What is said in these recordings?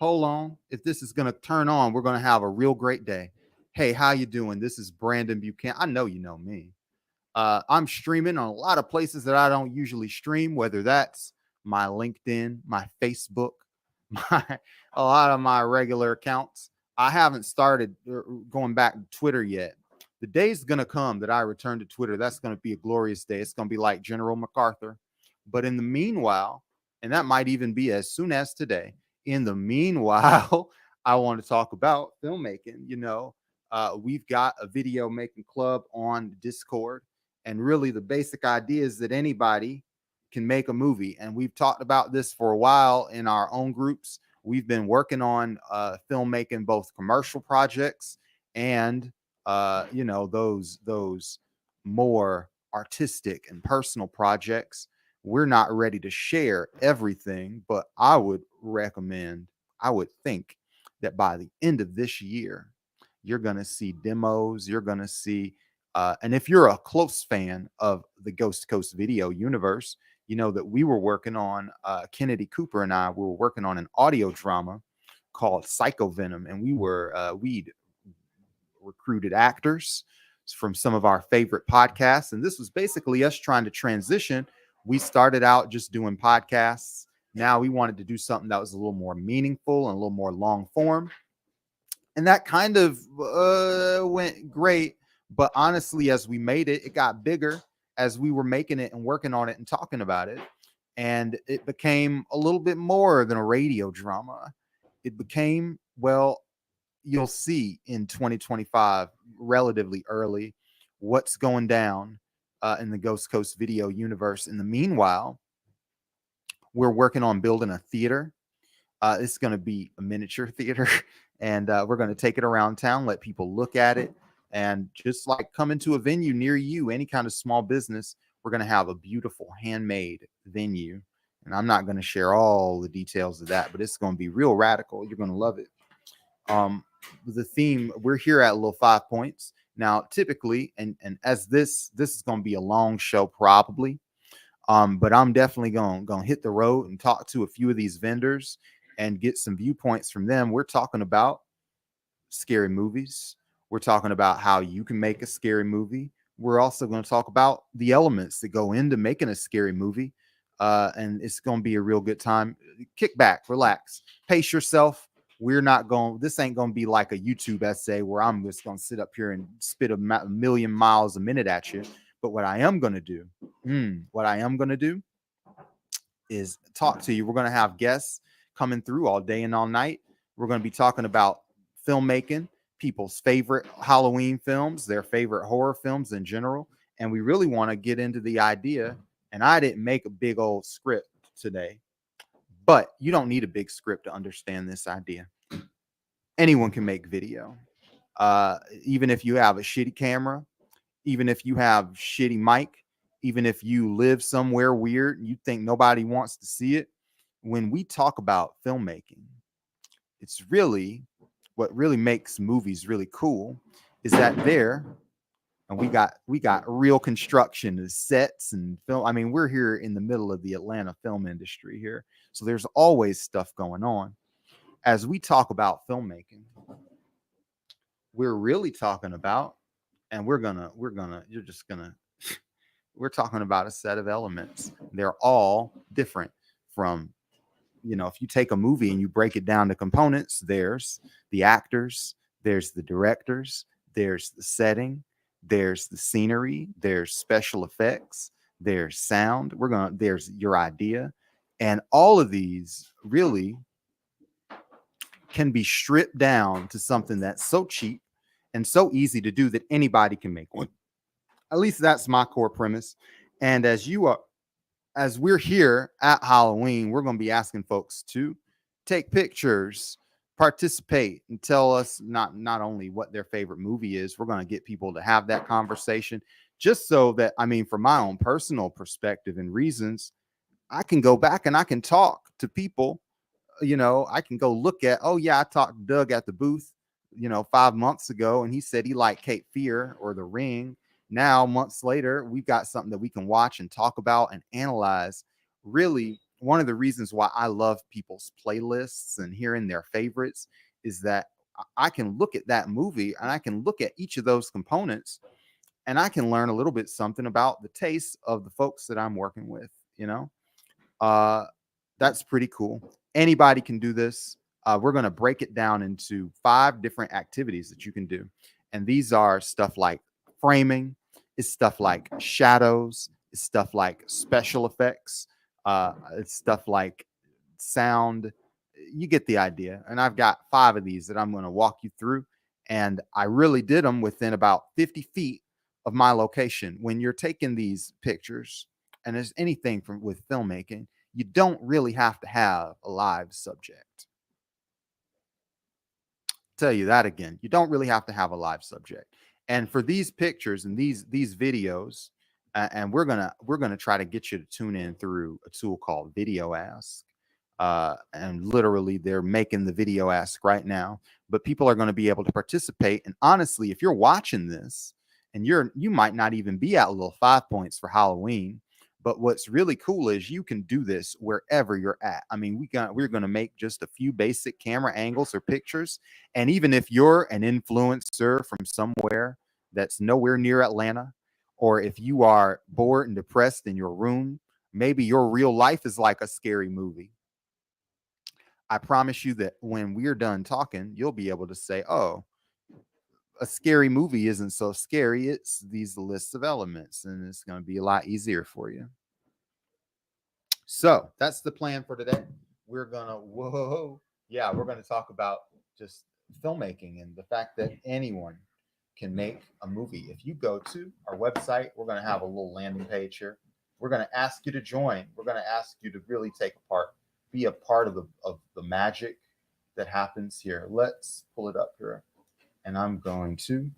hold on. If this is going to turn on, we're going to have a real great day. Hey, how you doing? This is Brandon Buchanan. I know you know me. I'm streaming on a lot of places that I don't usually stream, whether that's my LinkedIn, my Facebook, my a lot of my regular accounts. I haven't started going back to Twitter yet. The day's gonna come that I return to Twitter. That's gonna be a glorious day. It's gonna be like General MacArthur. But in the meanwhile, and that might even be as soon as today. In the meanwhile, I want to talk about filmmaking. We've got a video making club on Discord, and really the basic idea is that anybody can make a movie. And we've talked about this for a while in our own groups. We've been working on filmmaking, both commercial projects and those more artistic and personal projects. We're not ready to share everything, but I would think that by the end of this year, you're going to see demos. You're going to see, and if you're a close fan of the Ghost Coast video universe, you know that we were working on, Kennedy Cooper and I, we were working on an audio drama called Psycho Venom, and we'd recruited actors from some of our favorite podcasts. And this was basically us trying to transition. We started out just doing podcasts. Now we wanted to do something that was a little more meaningful and a little more long form. And that kind of went great. But honestly, as we made it, it got bigger as we were making it and working on it and talking about it. And it became a little bit more than a radio drama. It became, well, you'll see in 2025, relatively early, what's going down in the Ghost Coast video universe. In the meanwhile, we're working on building a theater. It's going to be a miniature theater, and we're going to take it around town, let people look at it, and just like come into a venue near you, any kind of small business, we're going to have a beautiful handmade venue. And I'm not going to share all the details of that, but it's going to be real radical. You're going to love it. The theme, we're here at Little 5 Points now, typically, and as this is going to be a long show probably, but I'm definitely going to hit the road and talk to a few of these vendors and get some viewpoints from them. We're talking about scary movies. We're talking about how you can make a scary movie. We're also going to talk about the elements that go into making a scary movie. And it's going to be a real good time. Kick back, relax, pace yourself. This ain't going to be like a YouTube essay where I'm just going to sit up here and spit a million miles a minute at you. But what I am going to do is talk to you. We're going to have guests coming through all day and all night. We're going to be talking about filmmaking, people's favorite Halloween films, their favorite horror films in general. And we really want to get into the idea. And I didn't make a big old script today, but you don't need a big script to understand this idea. Anyone can make video. Even if you have a shitty camera, even if you have shitty mic, even if you live somewhere weird and you think nobody wants to see it. When we talk about filmmaking, it's really what really makes movies really cool is that and we got real construction of sets and film. I mean, we're here in the middle of the Atlanta film industry here, so there's always stuff going on. As we talk about filmmaking, we're really talking about, and we're talking about a set of elements. They're all different from, if you take a movie and you break it down to components, there's the actors, there's the directors, there's the setting, there's the scenery, there's special effects, there's sound. There's your idea. And all of these really can be stripped down to something that's so cheap and so easy to do that anybody can make one. At least that's my core premise. And as we're here at Halloween, we're going to be asking folks to take pictures, participate, and tell us not only what their favorite movie is. We're going to get people to have that conversation just so that, from my own personal perspective and reasons, I can go back and I can talk to people. I can go look at, oh yeah, I talked to Doug at the booth, 5 months ago, and he said he liked Cape Fear or The Ring. Now, months later, we've got something that we can watch and talk about and analyze. Really, one of the reasons why I love people's playlists and hearing their favorites is that I can look at that movie and I can look at each of those components and I can learn a little bit something about the taste of the folks that I'm working with, you know? Uh, that's pretty cool. Anybody can do this. We're going to break it down into 5 different activities that you can do. And these are stuff like framing, it's stuff like shadows, it's stuff like special effects, it's stuff like sound. You get the idea. And I've got 5 of these that I'm going to walk you through. And I really did them within about 50 feet of my location. When you're taking these pictures, and there's anything from with filmmaking, you don't really have to have a live subject. Tell you that again. You don't really have to have a live subject. And for these pictures and these videos, and we're gonna try to get you to tune in through a tool called Video Ask. And literally, they're making the Video Ask right now. But people are going to be able to participate. And honestly, if you're watching this, and you might not even be at Little Five Points for Halloween. But what's really cool is you can do this wherever you're at. I mean, we're going to make just a few basic camera angles or pictures. And even if you're an influencer from somewhere that's nowhere near Atlanta, or if you are bored and depressed in your room, maybe your real life is like a scary movie. I promise you that when we're done talking, you'll be able to say, oh, a scary movie isn't so scary. It's these lists of elements, and it's going to be a lot easier for you. So that's the plan for today. We're going to, we're going to talk about just filmmaking and the fact that anyone can make a movie. If you go to our website, we're going to have a little landing page here. We're going to ask you to join. We're going to ask you to really take a part, be a part of the magic that happens here. Let's pull it up here. And I'm going to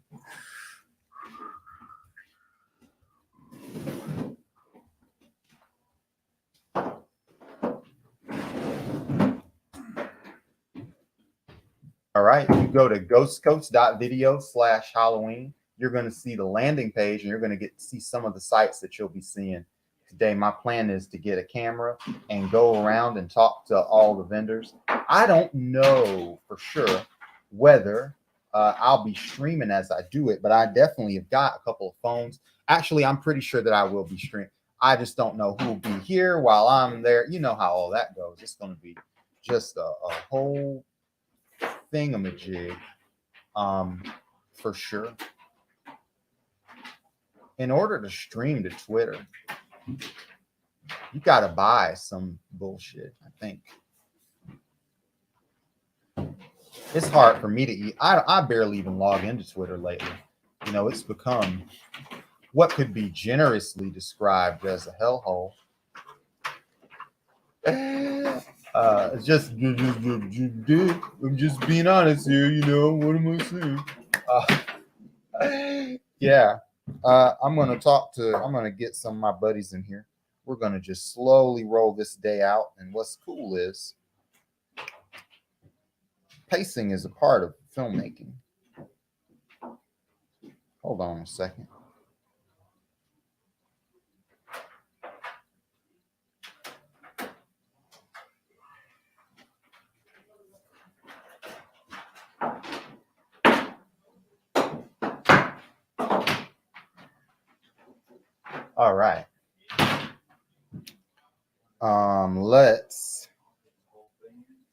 all right, you go to ghostcoast.video/Halloween. You're going to see the landing page and you're going to get to see some of the sites that you'll be seeing today. My plan is to get a camera and go around and talk to all the vendors. I don't know for sure whether I'll be streaming as I do it, but I definitely have got a couple of phones. Actually, I'm pretty sure that I will be streaming. I just don't know who will be here while I'm there. You know how all that goes. It's going to be just a whole thingamajig, for sure. In order to stream to Twitter, you got to buy some bullshit, I think. It's hard for me to eat. I barely even log into Twitter lately. You know, it's become what could be generously described as a hellhole. I'm just being honest here. You know, what am I saying? Yeah. I'm going to get some of my buddies in here. We're going to just slowly roll this day out. And what's cool is pacing is a part of filmmaking. Hold on a second. All right.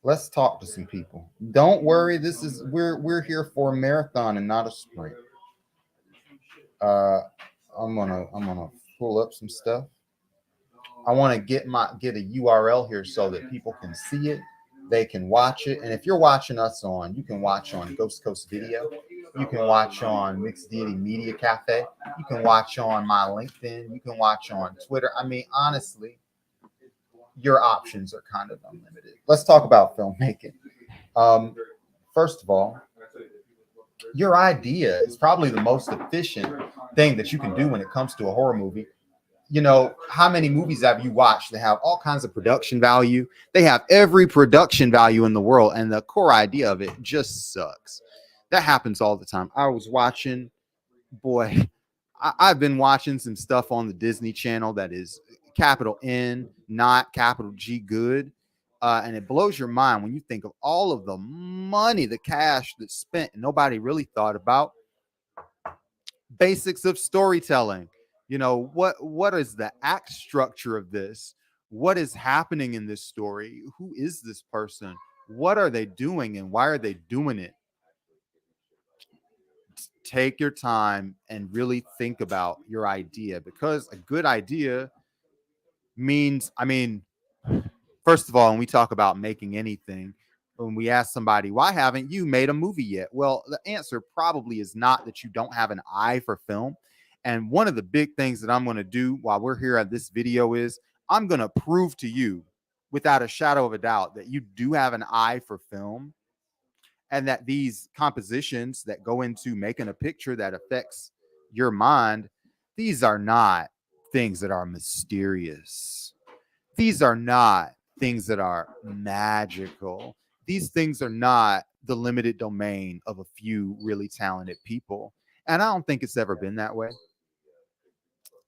Let's talk to some people. Don't worry, we're here for a marathon and not a sprint. I'm gonna pull up some stuff. I want to get a URL here so that people can see it, they can watch it, and if you're watching us you can watch on Ghost Coast Video, you can watch on Mixed Deity Media Cafe, you can watch on my LinkedIn, you can watch on Twitter. I mean, honestly, your options are kind of unlimited. Let's talk about filmmaking. First of all, your idea is probably the most efficient thing that you can do when it comes to a horror movie. You know, how many movies have you watched that have all kinds of production value? They have every production value in the world, and the core idea of it just sucks. That happens all the time. I've been watching some stuff on the Disney Channel that is capital N, not capital G good. And it blows your mind when you think of all of the money, the cash that's spent, and nobody really thought about basics of storytelling. What is the act structure of this? What is happening in this story? Who is this person? What are they doing and why are they doing it? Take your time and really think about your idea, because a good idea means, first of all, when we talk about making anything, when we ask somebody, why haven't you made a movie yet? Well, the answer probably is not that you don't have an eye for film. And one of the big things that I'm going to do while we're here at this video is I'm going to prove to you without a shadow of a doubt that you do have an eye for film, and that these compositions that go into making a picture that affects your mind, these are not things that are mysterious. These are not things that are magical. These things are not the limited domain of a few really talented people. And I don't think it's ever been that way.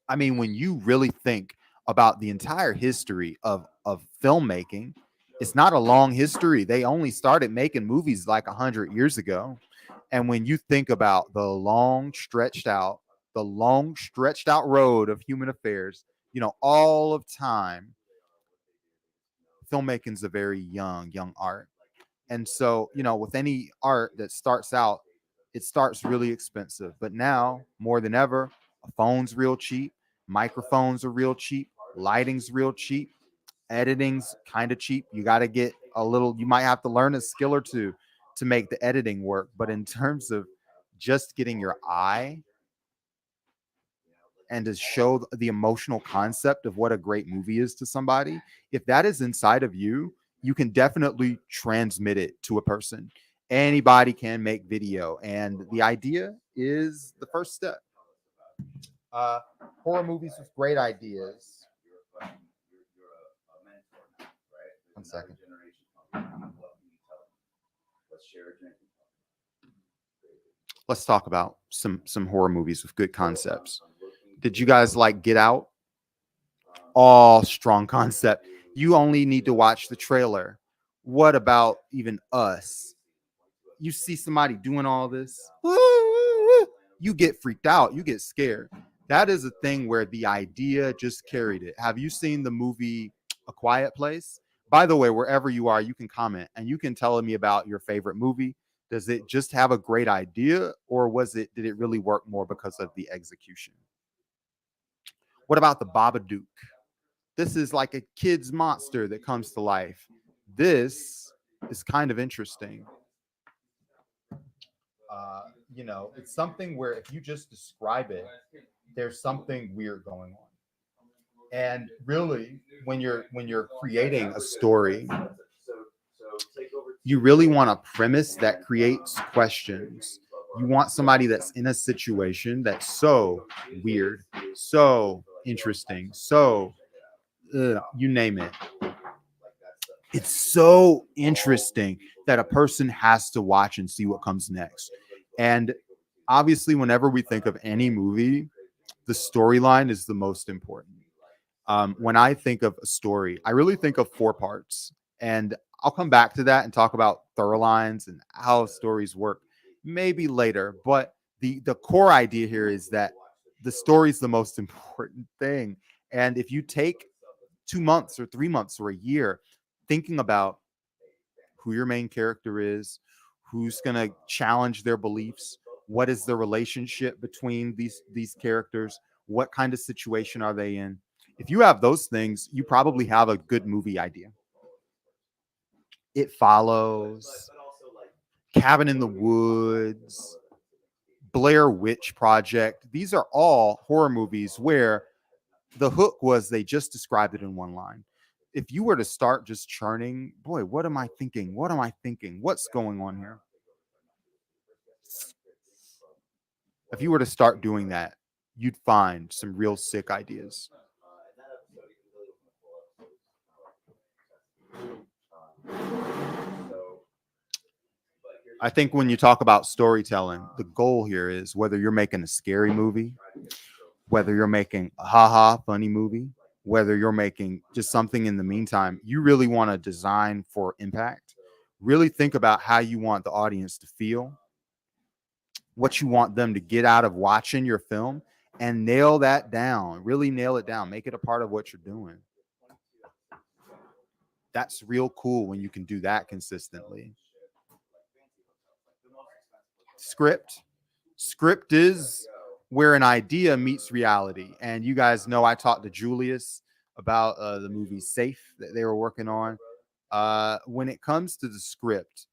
When you really think about the entire history of filmmaking, it's not a long history. They only started making movies like 100 years ago. And when you think about the long stretched out road of human affairs, all of time, filmmaking is a very young art. And so, with any art that starts out, it starts really expensive. But now, more than ever, a phone's real cheap, microphones are real cheap, lighting's real cheap, editing's kind of cheap. You got to get you might have to learn a skill or two to make the editing work. But in terms of just getting your eye and to show the emotional concept of what a great movie is to somebody, if that is inside of you, you can definitely transmit it to a person. Anybody can make video, and the idea is the first step. uh Horror movies with great ideas. One second. Let's talk about some horror movies with good concepts. Did you guys like Get Out? All strong concept. You only need to watch the trailer. What about even Us? You see somebody doing all this, you get freaked out, you get scared. That is a thing where the idea just carried it. Have you seen the movie A Quiet Place? By the way, wherever you are, you can comment and you can tell me about your favorite movie. Does it just have a great idea, or did it really work more because of the execution? What about the Babadook? This is like a kid's monster that comes to life. This is kind of interesting. It's something where if you just describe it, there's something weird going on. And really, when you're creating a story, you really want a premise that creates questions. You want somebody that's in a situation that's so weird, so interesting, so you name it. It's so interesting that a person has to watch and see what comes next. And obviously, whenever we think of any movie, the storyline is the most important. When I think of a story, I really think of four parts. And I'll come back to that and talk about thorough lines and how stories work maybe later. But the core idea here is that the story is the most important thing. And if you take 2 months or 3 months or a year thinking about who your main character is, who's going to challenge their beliefs, what is the relationship between these characters, what kind of situation are they in? If you have those things, you probably have a good movie idea. It Follows, Cabin in the Woods, Blair Witch Project. These are all horror movies where the hook was they just described it in one line. If you were to start just churning, boy, what am I thinking? What am I thinking? What's going on here? If you were to start doing that, you'd find some real sick ideas. I think when you talk about storytelling, the goal here is whether you're making a scary movie, whether you're making a haha funny movie, whether you're making just something in the meantime, you really want to design for impact. Really think about how you want the audience to feel, what you want them to get out of watching your film, and nail that down. Really nail it down. Make it a part of what you're doing. That's real cool when you can do that consistently. Script. Script is where an idea meets reality. And you guys know I talked to Julius about the movie Safe that they were working on. When it comes to the script,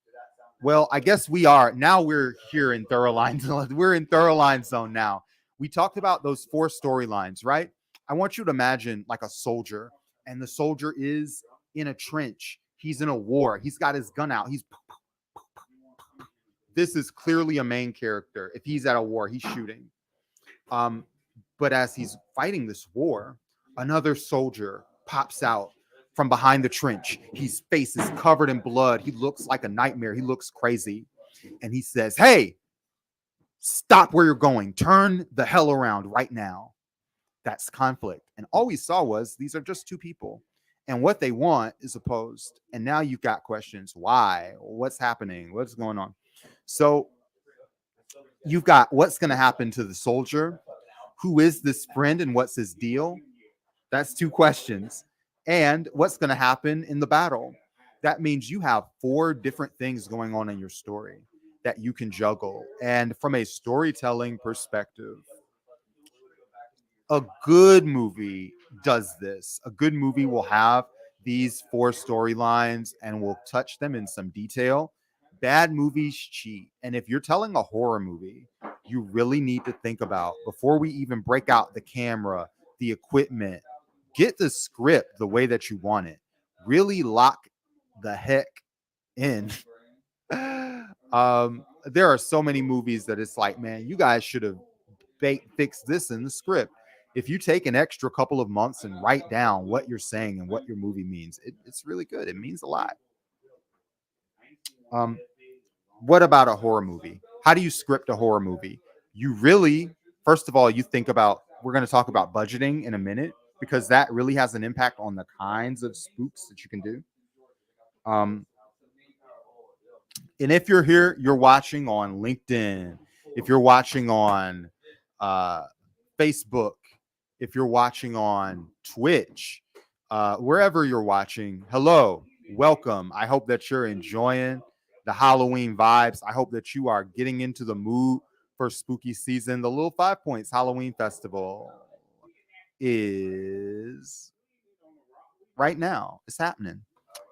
well, I guess we're here in Thorough Line Zone. We're in Thorough Line Zone now. We talked about those 4 storylines, right? I want you to imagine like a soldier, and the soldier is in a trench. He's in a war. He's got his gun out. This is clearly a main character. If he's at a war, he's shooting. But as he's fighting this war, another soldier pops out from behind the trench. His face is covered in blood. He looks like a nightmare. He looks crazy. And he says, "Hey, stop where you're going. Turn the hell around right now." That's conflict. And all we saw was these are just 2 people. And what they want is opposed. And now you've got questions. Why? What's happening? What's going on? So you've got what's going to happen to the soldier. Who is this friend and what's his deal? That's 2 questions. And what's going to happen in the battle? That means you have 4 different things going on in your story that you can juggle. And from a storytelling perspective, a good movie does this. A good movie will have these 4 storylines and will touch them in some detail. Bad movies cheat. And if you're telling a horror movie, you really need to think about before we even break out the camera, the equipment, get the script the way that you want it. Really lock the heck in. There are so many movies that it's like, man, you guys should have fixed this in the script. If you take an extra couple of months and write down what you're saying and what your movie means, it's really good. It means a lot. What about a horror movie? How do you script a horror movie? You really, first of all, you think about, we're going to talk about budgeting in a minute because that really has an impact on the kinds of spooks that you can do. Um, and if you're here, you're watching on LinkedIn, if you're watching on Facebook, if you're watching on Twitch, wherever you're watching, hello, welcome. I hope that you're enjoying the Halloween vibes. I hope that you are getting into the mood for spooky season. The Little 5 Points Halloween Festival is right now. It's happening.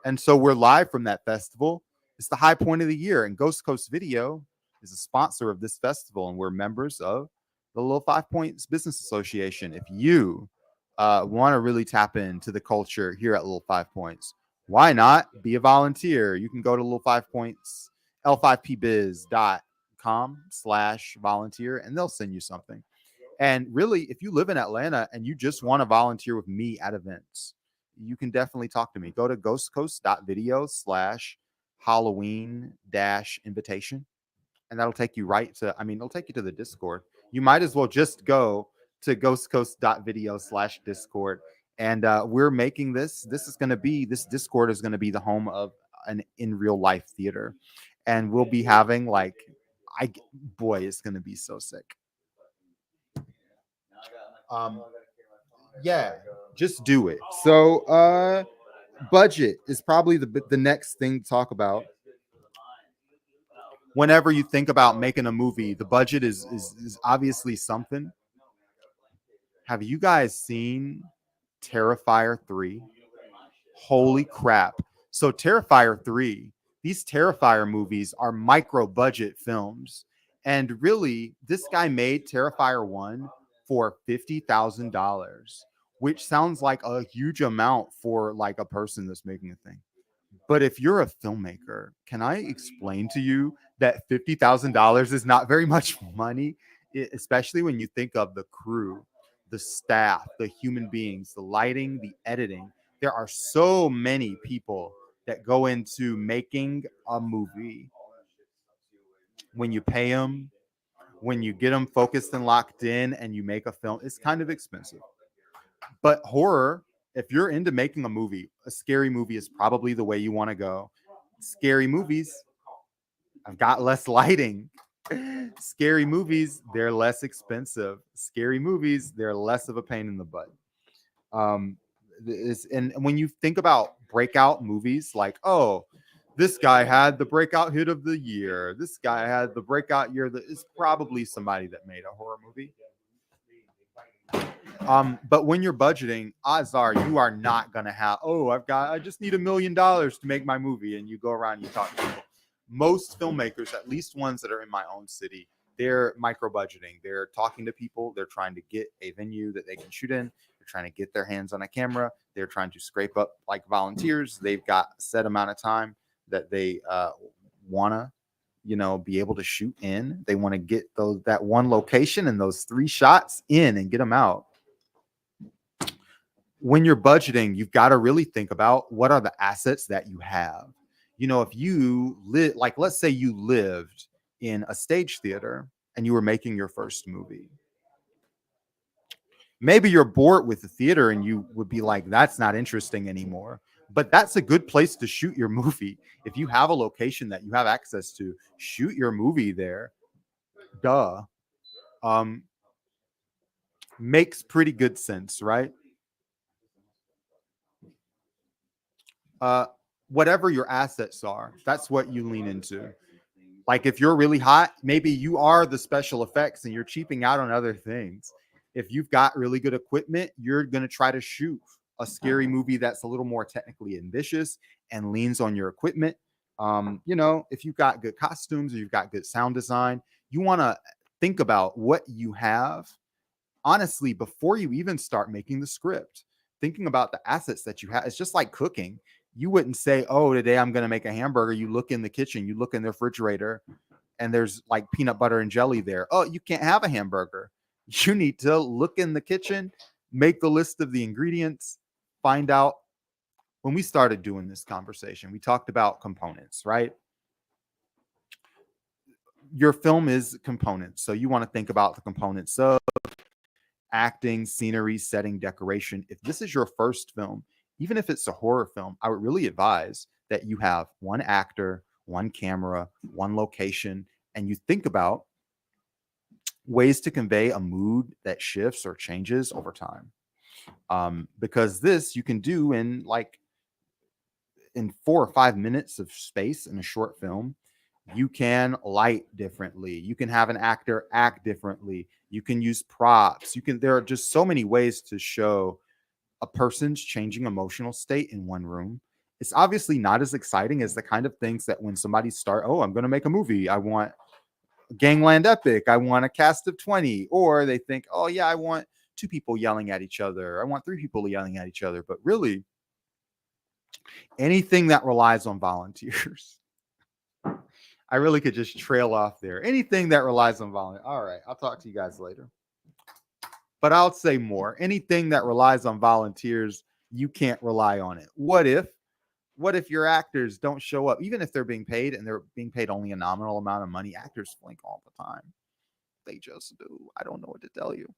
And so we're live from that festival. It's the high point of the year, and Ghost Coast Video is a sponsor of this festival, and we're members of the Little 5 Points Business Association. If you want to really tap into the culture here at Little 5 Points, why not be a volunteer? You can go to Little 5 Points, l5pbiz.com/volunteer, and they'll send you something. And really, if you live in Atlanta and you just want to volunteer with me at events, you can definitely talk to me. Go to ghostcoast.video/Halloween-invitation, and that'll take you right to, it'll take you to the Discord. You might as well just go to ghostcoast.video/Discord. And we're making this Discord is going to be the home of an in real life theater. And we'll be having it's going to be so sick. Yeah, just do it. So budget is probably the next thing to talk about. Whenever you think about making a movie, the budget is obviously something. Have you guys seen Terrifier 3? Holy crap. So Terrifier 3, these Terrifier movies are micro budget films. And really, this guy made Terrifier 1 for $50,000, which sounds like a huge amount for like a person that's making a thing. But if you're a filmmaker, can I explain to you that $50,000 is not very much money, especially when you think of the crew, the staff, the human beings, the lighting, the editing. There are so many people that go into making a movie. When you pay them, when you get them focused and locked in and you make a film, it's kind of expensive. But horror If you're into making a movie, a scary movie is probably the way you want to go. Scary movies, I've got less lighting. Scary movies, they're less expensive. Scary movies, they're less of a pain in the butt. Um, and when you think about breakout movies, like, oh, this guy had the breakout hit of the year. This guy had the breakout year. That is probably somebody that made a horror movie. But when you're budgeting, odds are you are not gonna have, oh, I just need $1 million to make my movie, and you go around and you talk to people. Most filmmakers, at least ones that are in my own city, they're micro budgeting. They're talking to people. They're trying to get a venue that they can shoot in. They're trying to get their hands on a camera. They're trying to scrape up like volunteers. They've got a set amount of time that they wanna, be able to shoot in. They want to get that one location and those 3 shots in and get them out. When you're budgeting, you've got to really think about what are the assets that you have. If you live, like, let's say you lived in a stage theater and you were making your first movie. Maybe you're bored with the theater and you would be like, that's not interesting anymore. But that's a good place to shoot your movie. If you have a location that you have access to, shoot your movie there. Duh. Makes pretty good sense, right? Whatever your assets are, that's what you lean into. Like, if you're really hot, maybe you are the special effects and you're cheaping out on other things. If you've got really good equipment, you're going to try to shoot a scary movie that's a little more technically ambitious and leans on your equipment. If you've got good costumes or you've got good sound design, you want to think about what you have, honestly, before you even start making the script. Thinking about the assets that you have. It's just like cooking. You wouldn't say, oh, today I'm going to make a hamburger. You look in the kitchen, you look in the refrigerator, and there's like peanut butter and jelly there. Oh, you can't have a hamburger. You need to look in the kitchen, make the list of the ingredients, find out. When we started doing this conversation, we talked about components, right? Your film is components. So you want to think about the components of acting, scenery, setting, decoration. If this is your first film, even if it's a horror film, I would really advise that you have one actor, one camera, one location, and you think about ways to convey a mood that shifts or changes over time. Because this you can do in 4 or 5 minutes of space in a short film. You can light differently. You can have an actor act differently. You can use props. There are just so many ways to show a person's changing emotional state in one room. It's obviously not as exciting as the kind of things that when somebody I'm going to make a movie. I want Gangland Epic. I want a cast of 20. Or they think, oh yeah, I want 2 people yelling at each other. I want 3 people yelling at each other. But really, anything that relies on volunteers. I really could just trail off there. Anything that relies on volunteers. All right, I'll talk to you guys later. But I'll say more. Anything that relies on volunteers, you can't rely on it. What if your actors don't show up? Even if they're being paid and they're being paid only a nominal amount of money, actors flink all the time. They just do. I don't know what to tell you.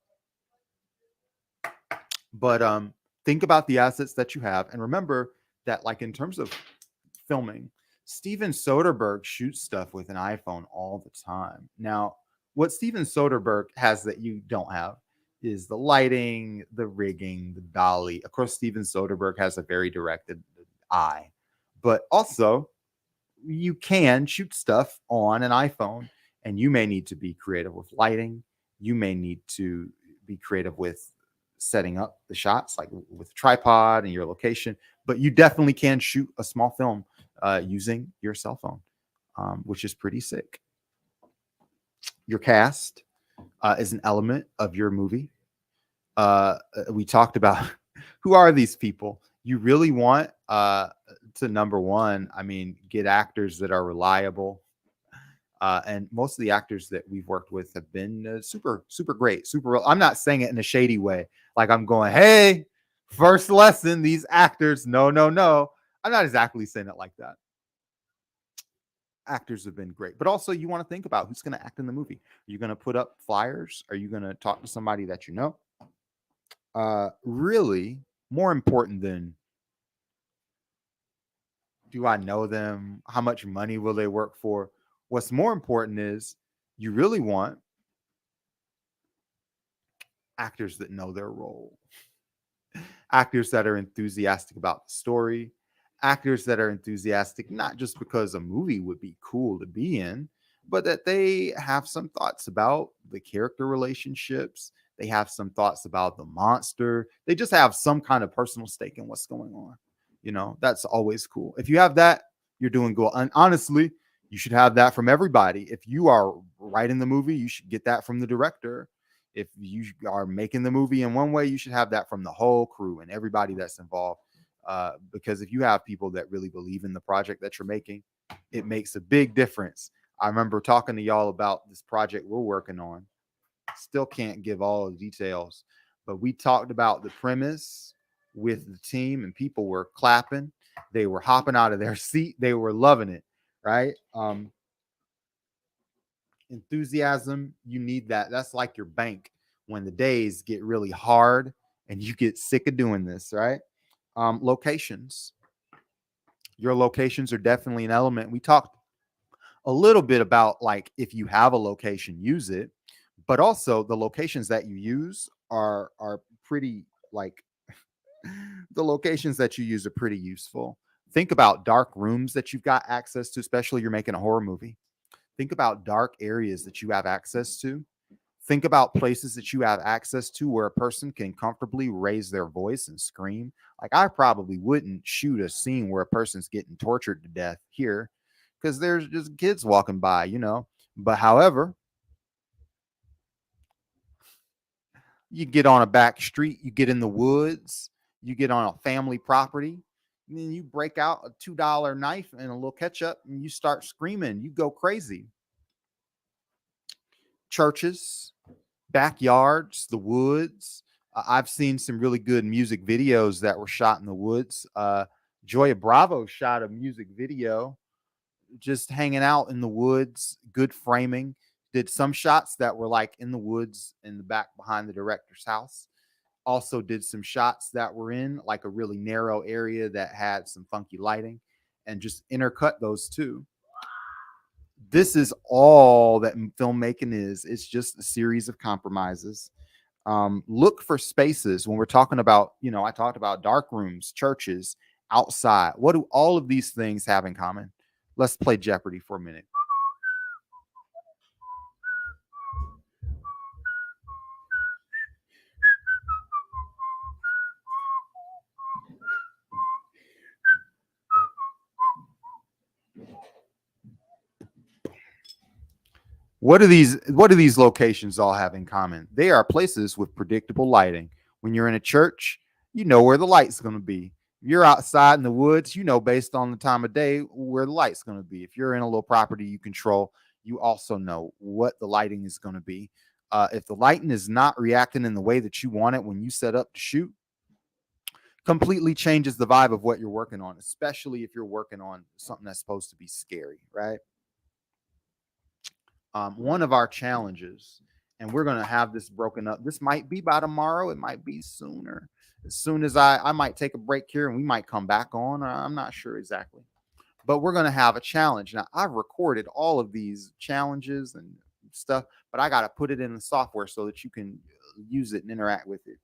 But think about the assets that you have. And remember that, like, in terms of filming, Steven Soderbergh shoots stuff with an iPhone all the time. Now, what Steven Soderbergh has that you don't have is the lighting, the rigging, the dolly. Of course, Steven Soderbergh has a very directed eye, but also you can shoot stuff on an iPhone, and you may need to be creative with lighting. You may need to be creative with setting up the shots, like with a tripod and your location, but you definitely can shoot a small film using your cell phone, which is pretty sick. Your cast is an element of your movie. We talked about who are these people. You really want to, number one, get actors that are reliable. And most of the actors that we've worked with have been super, super great. I'm not saying it in a shady way. Like I'm going, hey, first lesson, these actors. No. I'm not exactly saying it like that. Actors have been great, but also you want to think about who's going to act in the movie. Are you going to put up flyers? Are you going to talk to somebody that you know? Really, more important than do I know them? How much money will they work for? What's more important is you really want actors that know their role, actors that are enthusiastic about the story, actors that are enthusiastic not just because a movie would be cool to be in, but that they have some thoughts about the character relationships. They have some thoughts about the monster. They just have some kind of personal stake in what's going on. That's always cool. If you have that, you're doing good. And honestly, you should have that from everybody. If you are writing the movie, you should get that from the director. If you are making the movie in one way, you should have that from the whole crew and everybody that's involved. Because if you have people that really believe in the project that you're making, it makes a big difference. I remember talking to y'all about this project we're working on. Still can't give all the details, but we talked about the premise with the team, and people were clapping. They were hopping out of their seat. They were loving it, right? Enthusiasm, you need that. That's like your bank when the days get really hard and you get sick of doing this, right? Locations. Your locations are definitely an element. We talked a little bit about like if you have a location, use it, but also the locations that you use are pretty like the locations that you use are pretty useful. Think about dark rooms that you've got access to, especially you're making a horror movie. Think about dark areas that you have access to. Think about places that you have access to where a person can comfortably raise their voice and scream. Like, I probably wouldn't shoot a scene where a person's getting tortured to death here because there's just kids walking by. But however, you get on a back street, you get in the woods, you get on a family property, and then you break out a $2 knife and a little ketchup and you start screaming. You go crazy. Churches, backyards, the woods. I've seen some really good music videos that were shot in the woods. Joya Bravo shot a music video just hanging out in the woods, good framing. Did some shots that were like in the woods in the back behind the director's house. Also did some shots that were in like a really narrow area that had some funky lighting and just intercut those two. This is all that filmmaking is. It's just a series of compromises. Look for spaces when we're talking about, I talked about dark rooms, churches, outside. What do all of these things have in common? Let's play Jeopardy for a minute. What do these locations all have in common? They are places with predictable lighting. When you're in a church, you know where the light's going to be. If you're outside in the woods, you know based on the time of day where the light's going to be. If you're in a little property you control, you also know what the lighting is going to be. If the lighting is not reacting in the way that you want it when you set up to shoot, completely changes the vibe of what you're working on, especially if you're working on something that's supposed to be scary, right? One of our challenges, and we're going to have this broken up. This might be by tomorrow. It might be sooner. As soon as I might take a break here and we might come back on. I'm not sure exactly, but we're going to have a challenge. Now, I've recorded all of these challenges and stuff, but I got to put it in the software so that you can use it and interact with it.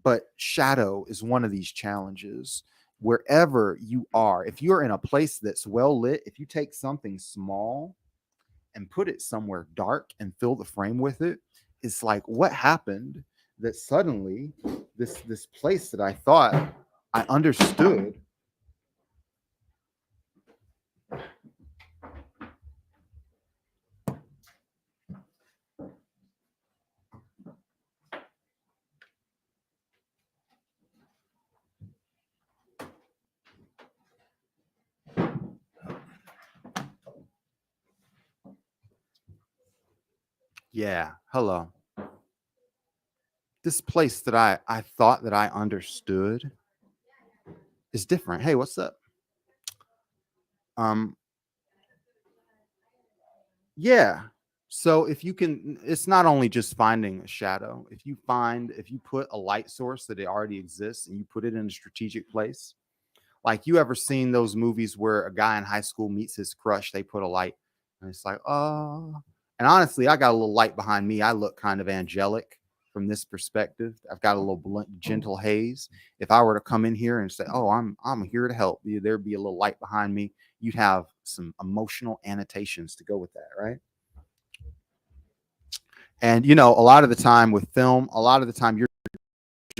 But shadow is one of these challenges. Wherever you are, if you're in a place that's well lit, if you take something small and put it somewhere dark and fill the frame with it, it's like what happened that suddenly this place that I thought I understood. Yeah, hello. This place that I thought that I understood is different. Hey, what's up? Um, yeah. So if you can, it's not only just finding a shadow. If you put a light source that it already exists and you put it in a strategic place, like you ever seen those movies where a guy in high school meets his crush, they put a light and it's like, oh, and honestly, I got a little light behind me. I look kind of angelic from this perspective. I've got a little gentle haze. If I were to come in here and say, oh, I'm here to help you, there'd be a little light behind me. You'd have some emotional annotations to go with that, right? And you know, a lot of the time with film, a lot of the time you're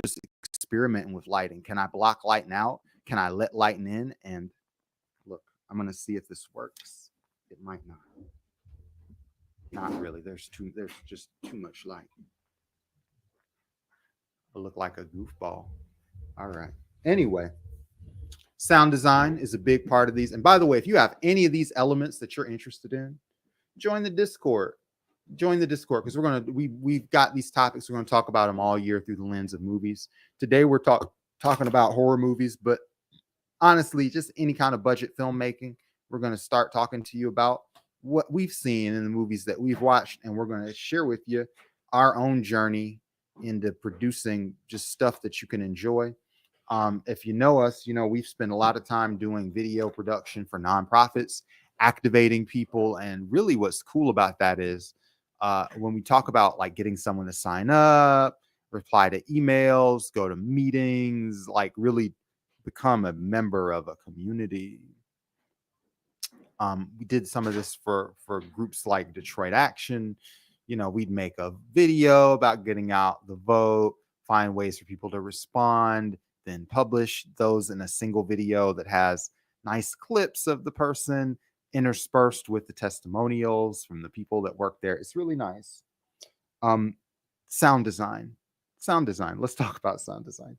just experimenting with lighting. Can I block lighting out? Can I let lighting in? And look, I'm gonna see if this works. It might not. Not really. There's just too much light. I look like a goofball. All right. Anyway, sound design is a big part of these. And by the way, if you have any of these elements that you're interested in, join the Discord. Join the Discord because we've got these topics. We're gonna talk about them all year through the lens of movies. Today we're talking about horror movies, but honestly, just any kind of budget filmmaking. We're gonna start talking to you about what we've seen in the movies that we've watched, and we're gonna share with you our own journey into producing just stuff that you can enjoy. If you know us, you know we've spent a lot of time doing video production for nonprofits, activating people, and really what's cool about that is when we talk about like getting someone to sign up, reply to emails, go to meetings, like really become a member of a community. We did some of this for groups like Detroit Action. You know, we'd make a video about getting out the vote, find ways for people to respond, then publish those in a single video that has nice clips of the person interspersed with the testimonials from the people that work there. It's really nice. Um, sound design. Sound design. Let's talk about sound design.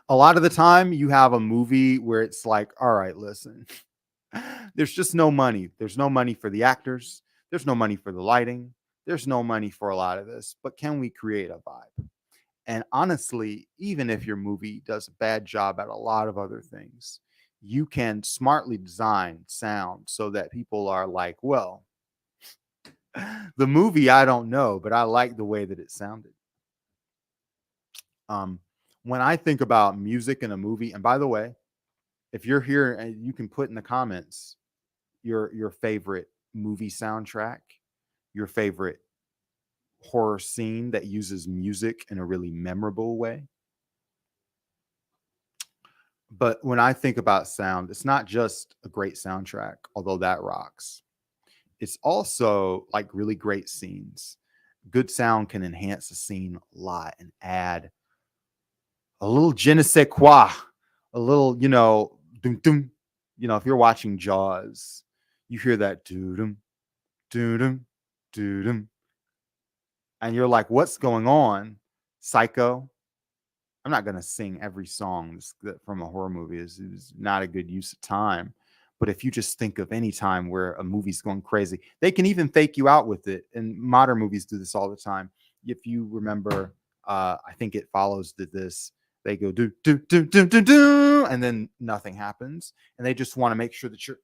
A lot of the time, you have a movie where it's like, all right, listen, there's just no money. There's no money for the actors. There's no money for the lighting. There's no money for a lot of this. But can we create a vibe? And honestly, even if your movie does a bad job at a lot of other things, you can smartly design sound so that people are like, well, the movie, I don't know, but I like the way that it sounded. Um, when I think about music in a movie, and by the way, if you're here and you can put in the comments your favorite movie soundtrack, your favorite horror scene that uses music in a really memorable way. But when I think about sound, it's not just a great soundtrack, although that rocks. It's also like really great scenes. Good sound can enhance a scene a lot and add a little je ne sais quoi, a little, you know, dum dum. You know, if you're watching Jaws, you hear that doo dum, doo dum, doo dum, and you're like, what's going on? Psycho. I'm not going to sing every song from a horror movie. Is not a good use of time. But if you just think of any time where a movie's going crazy, they can even fake you out with it. And modern movies do this all the time. If you remember, I think It Follows did this. They go do do do do do do, and then nothing happens, and they just want to make sure that you're.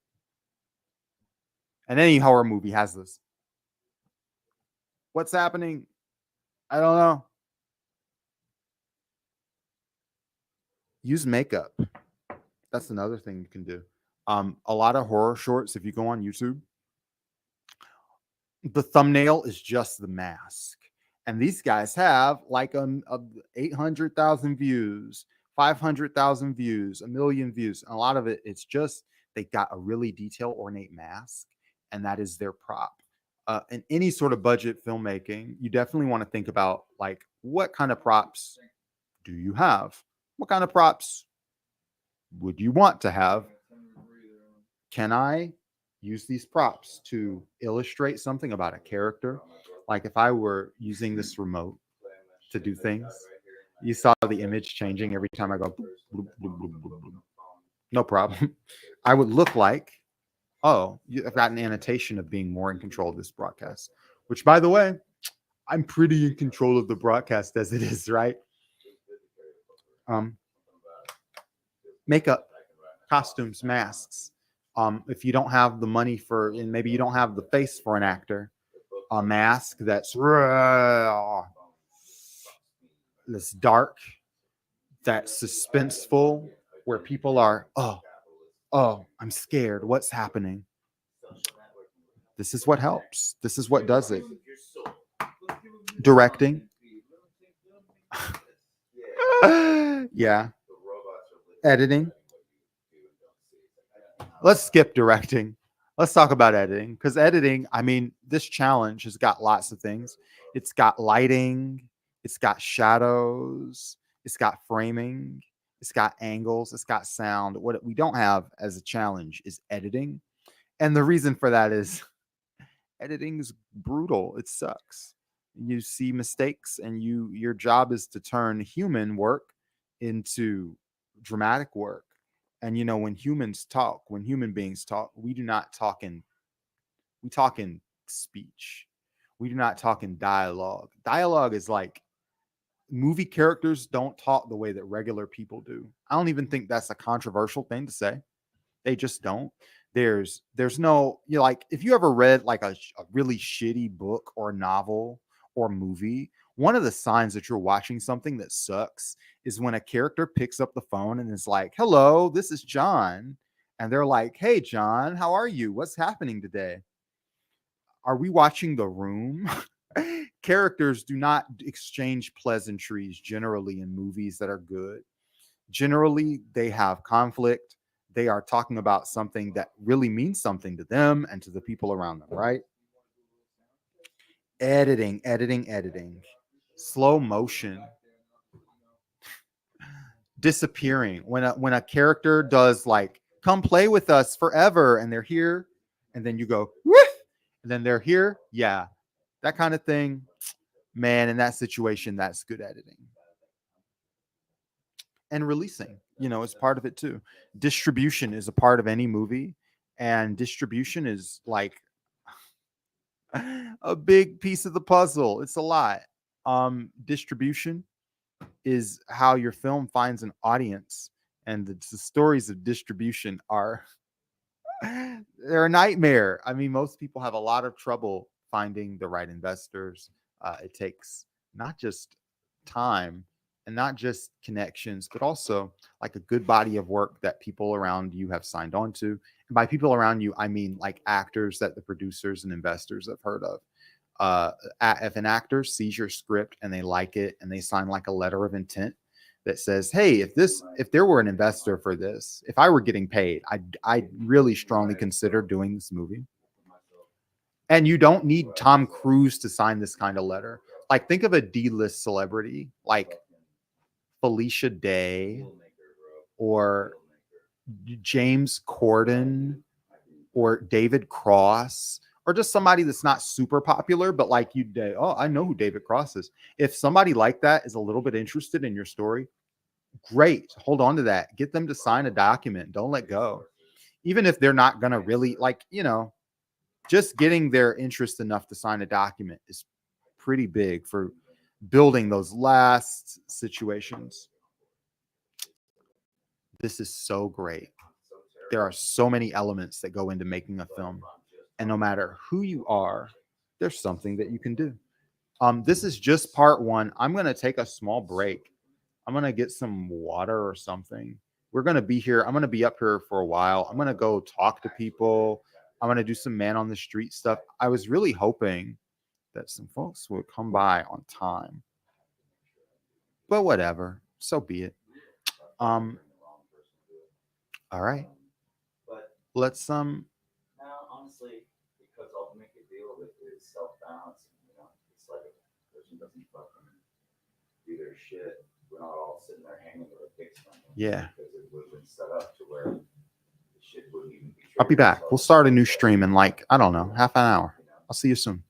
And any horror movie has this. What's happening? I don't know. Use makeup. That's another thing you can do. A lot of horror shorts, if you go on YouTube, the thumbnail is just the mask. And these guys have like 800,000 views, 500,000 views, a million views. And a lot of it, it's just they got a really detailed, ornate mask, and that is their prop. In any sort of budget filmmaking, you definitely want to think about like what kind of props do you have? What kind of props would you want to have? Can I use these props to illustrate something about a character? Like if I were using this remote to do things, you saw the image changing every time I go, bloop, bloop, bloop, bloop, bloop, bloop. No problem. I would look like, oh, I've got an annotation of being more in control of this broadcast, which by the way, I'm pretty in control of the broadcast as it is, right? Makeup, costumes, masks. If you don't have the money for, and maybe you don't have the face for an actor, a mask that's dark, that's suspenseful, where people are, oh, I'm scared. What's happening? This is what helps. This is what does it. Directing. Yeah. Editing. Let's skip directing. Let's talk about editing, because editing, I mean, this challenge has got lots of things. It's got lighting, it's got shadows, it's got framing, it's got angles, it's got sound. What we don't have as a challenge is editing. And the reason for that is editing is brutal. It sucks. You see mistakes, and your job is to turn human work into dramatic work. And when humans talk, when human beings talk, we do not talk in we talk in speech. We do not talk in dialogue. Dialogue is like, movie characters don't talk the way that regular people do. I don't even think that's a controversial thing to say. They just don't. There's no, like, if you ever read like a really shitty book or novel or movie, one of the signs that you're watching something that sucks is when a character picks up the phone and is like, "Hello, this is John." And they're like, "Hey John, how are you? What's happening today?" Are we watching The Room? Characters do not exchange pleasantries generally in movies that are good. Generally, they have conflict. They are talking about something that really means something to them and to the people around them, right? Editing, editing, editing. Slow motion. Disappearing. When a character does like, "Come play with us forever," and they're here, and then you go, "Woof," and then they're here. Yeah. That kind of thing. Man, in that situation, that's good editing. And releasing, is part of it too. Distribution is a part of any movie, and distribution is like a big piece of the puzzle. It's a lot. Distribution is how your film finds an audience, and the stories of distribution are they're a nightmare. I mean, most people have a lot of trouble finding the right investors. It takes not just time and not just connections, but also like a good body of work that people around you have signed on to. And by people around you, I mean like actors that the producers and investors have heard of. If an actor sees your script and they like it and they sign like a letter of intent that says, "Hey, if there were an investor for this, if I were getting paid, I really strongly consider doing this movie." And you don't need Tom Cruise to sign this kind of letter. Like, think of a D-list celebrity like Felicia Day or James Corden or David Cross, or just somebody that's not super popular, but like oh, I know who David Cross is. If somebody like that is a little bit interested in your story, great. Hold on to that. Get them to sign a document. Don't let go. Even if they're not going to really just getting their interest enough to sign a document is pretty big for building those last situations. This is so great. There are so many elements that go into making a film. And no matter who you are, there's something that you can do. This is just part one. I'm going to take a small break. I'm going to get some water or something. We're going to be here. I'm going to be up here for a while. I'm going to go talk to people. I'm going to do some man on the street stuff. I was really hoping that some folks would come by on time, but whatever. So be it. All right. Let's Now, honestly, because I'll make a deal with it, it's self-balancing. It's like a person doesn't fucking do their shit. We're not all sitting there hanging with a picks on them. Yeah. Because it would have been set up to where the shit wouldn't even be. I'll be back. We'll start a new stream in like, I don't know, half an hour. I'll see you soon.